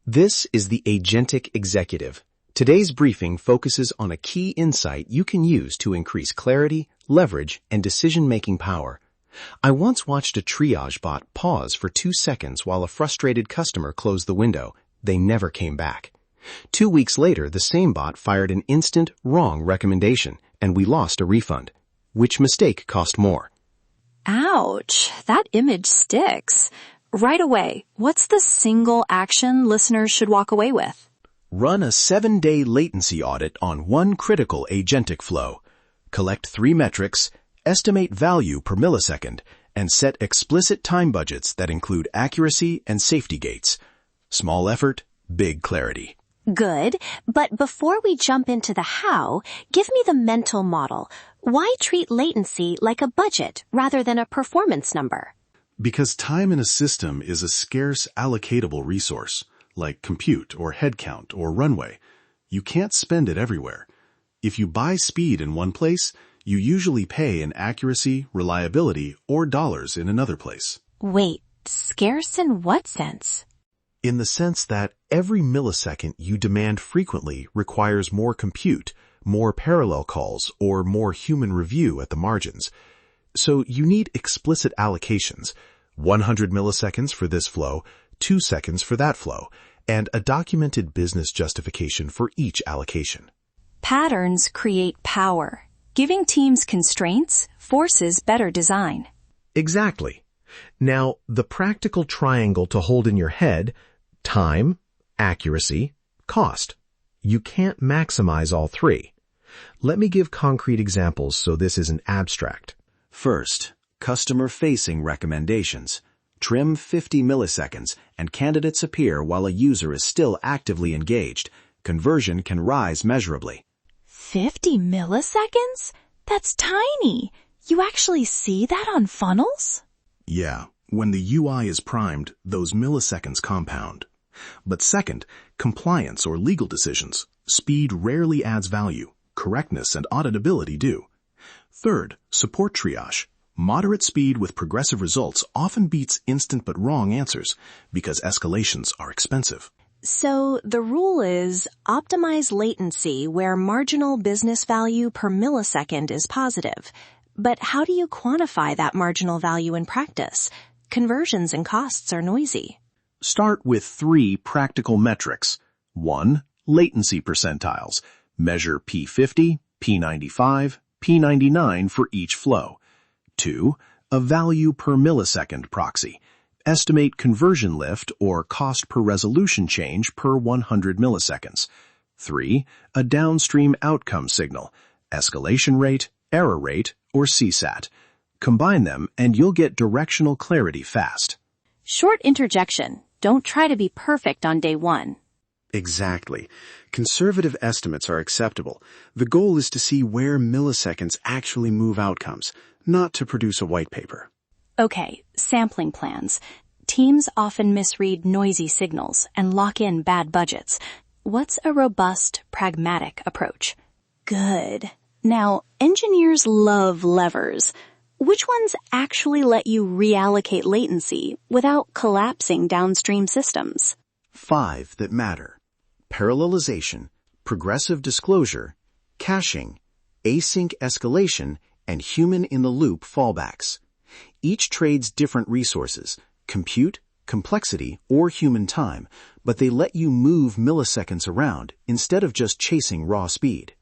This is the Agentic Executive. Today's briefing focuses on a key insight you can use to increase clarity, leverage, and decision-making power. I once watched a triage bot pause for 2 seconds while a frustrated customer closed the window. They never came back. 2 weeks later, the same bot fired an instant, wrong recommendation, and we lost a refund. Which mistake cost more? Ouch, that image sticks. Right away, what's the single action listeners should walk away with? Run a 7-day latency audit on one critical agentic flow. Collect 3 metrics, estimate value per millisecond, and set explicit time budgets that include accuracy and safety gates. Small effort, big clarity. Good, but before we jump into the how, give me the mental model. Why treat latency like a budget rather than a performance number? Because time in a system is a scarce allocatable resource, like compute or headcount or runway. You can't spend it everywhere. If you buy speed in one place, you usually pay in accuracy, reliability, or dollars in another place. Wait, scarce in what sense? In the sense that every millisecond you demand frequently requires more compute, more parallel calls, or more human review at the margins. So you need explicit allocations, 100 milliseconds for this flow, 2 seconds for that flow, and a documented business justification for each allocation. Patterns create power. Giving teams constraints forces better design. Exactly. Now, the practical triangle to hold in your head: time, accuracy, cost. You can't maximize all three. Let me give concrete examples so this isn't abstract. First, customer-facing recommendations. Trim 50 milliseconds and candidates appear while a user is still actively engaged. Conversion can rise measurably. 50 milliseconds? That's tiny. You actually see that on funnels? Yeah, when the UI is primed, those milliseconds compound. But second, compliance or legal decisions. Speed rarely adds value. Correctness and auditability do. Third, support triage. Moderate speed with progressive results often beats instant but wrong answers because escalations are expensive. So the rule is optimize latency where marginal business value per millisecond is positive. But how do you quantify that marginal value in practice? Conversions and costs are noisy. Start with 3 practical metrics. 1. Latency percentiles. Measure P50, P95, P99 for each flow. 2. A value per millisecond proxy. Estimate conversion lift or cost per resolution change per 100 milliseconds. 3. A downstream outcome signal. Escalation rate, error rate, or CSAT. Combine them and you'll get directional clarity fast. Short interjection. Don't try to be perfect on day one. Exactly. Conservative estimates are acceptable. The goal is to see where milliseconds actually move outcomes, not to produce a white paper. Okay, sampling plans. Teams often misread noisy signals and lock in bad budgets. What's a robust, pragmatic approach? Good. Now, engineers love levers. Which ones actually let you reallocate latency without collapsing downstream systems? 5 that matter: parallelization, progressive disclosure, caching, async escalation, and human-in-the-loop fallbacks. Each trades different resources, compute, complexity, or human time, but they let you move milliseconds around instead of just chasing raw speed.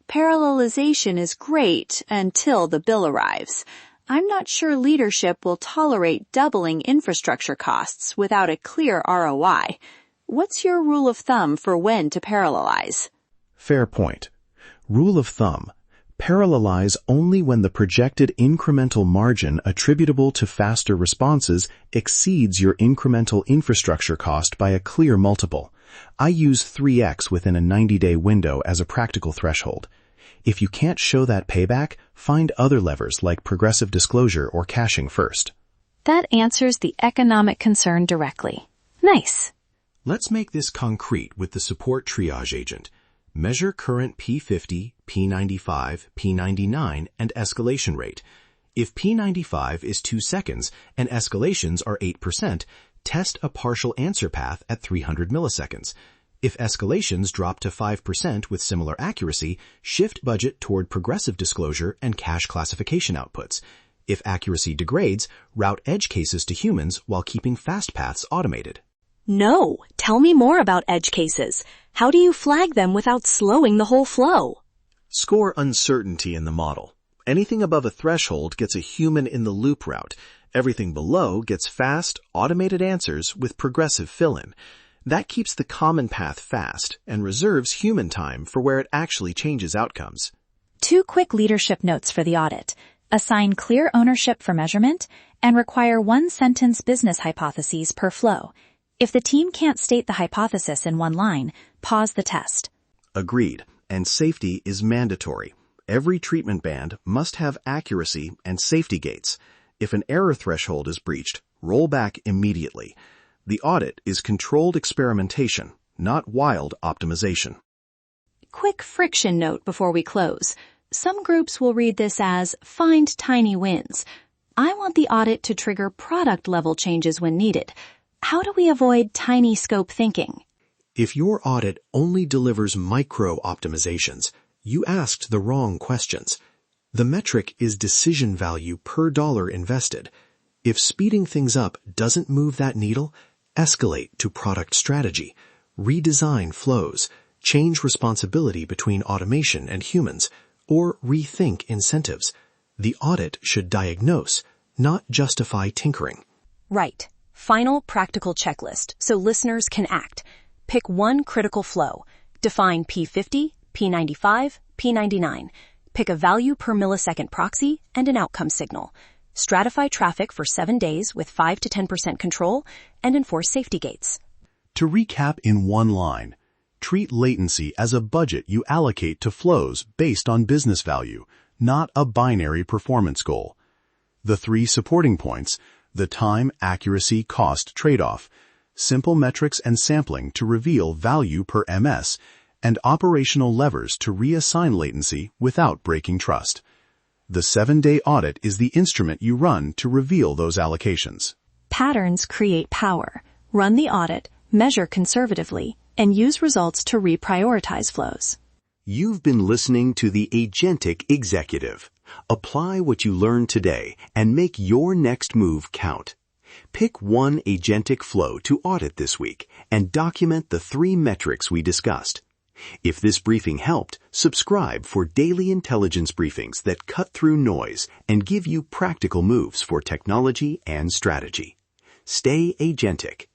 Parallelization is great until the bill arrives. I'm not sure leadership will tolerate doubling infrastructure costs without a clear ROI. What's your rule of thumb for when to parallelize? Fair point. Rule of thumb: parallelize only when the projected incremental margin attributable to faster responses exceeds your incremental infrastructure cost by a clear multiple. I use 3x within a 90-day window as a practical threshold. If you can't show that payback, find other levers like progressive disclosure or caching first. That answers the economic concern directly. Nice. Let's make this concrete with the support triage agent. Measure current P50, P95, P99, and escalation rate. If P95 is 2 seconds and escalations are 8%, test a partial answer path at 300 milliseconds. If escalations drop to 5% with similar accuracy, shift budget toward progressive disclosure and cache classification outputs. If accuracy degrades, route edge cases to humans while keeping fast paths automated. No, tell me more about edge cases. How do you flag them without slowing the whole flow? Score uncertainty in the model. Anything above a threshold gets a human-in-the-loop route. Everything below gets fast, automated answers with progressive fill-in. That keeps the common path fast and reserves human time for where it actually changes outcomes. 2 quick leadership notes for the audit. Assign clear ownership for measurement and require 1-sentence business hypotheses per flow. If the team can't state the hypothesis in one line, pause the test. Agreed. And safety is mandatory. Every treatment band must have accuracy and safety gates. If an error threshold is breached, roll back immediately. The audit is controlled experimentation, not wild optimization. Quick friction note before we close. Some groups will read this as find tiny wins. I want the audit to trigger product-level changes when needed. How do we avoid tiny scope thinking? If your audit only delivers micro-optimizations, you asked the wrong questions. The metric is decision value per dollar invested. If speeding things up doesn't move that needle, escalate to product strategy, redesign flows, change responsibility between automation and humans, or rethink incentives. The audit should diagnose, not justify tinkering. Right. Final practical checklist so listeners can act. Pick one critical flow. Define P50, P95, P99. Pick a value per millisecond proxy and an outcome signal. Stratify traffic for 7 days with 5 to 10% control and enforce safety gates. To recap in one line, treat latency as a budget you allocate to flows based on business value, not a binary performance goal. The 3 supporting points, the time, accuracy, cost trade-off, simple metrics and sampling to reveal value per MS, and operational levers to reassign latency without breaking trust. The 7-day audit is the instrument you run to reveal those allocations. Patterns create power. Run the audit, measure conservatively, and use results to reprioritize flows. You've been listening to the Agentic Executive. Apply what you learned today and make your next move count. Pick one agentic flow to audit this week and document the 3 metrics we discussed. If this briefing helped, subscribe for daily intelligence briefings that cut through noise and give you practical moves for technology and strategy. Stay agentic.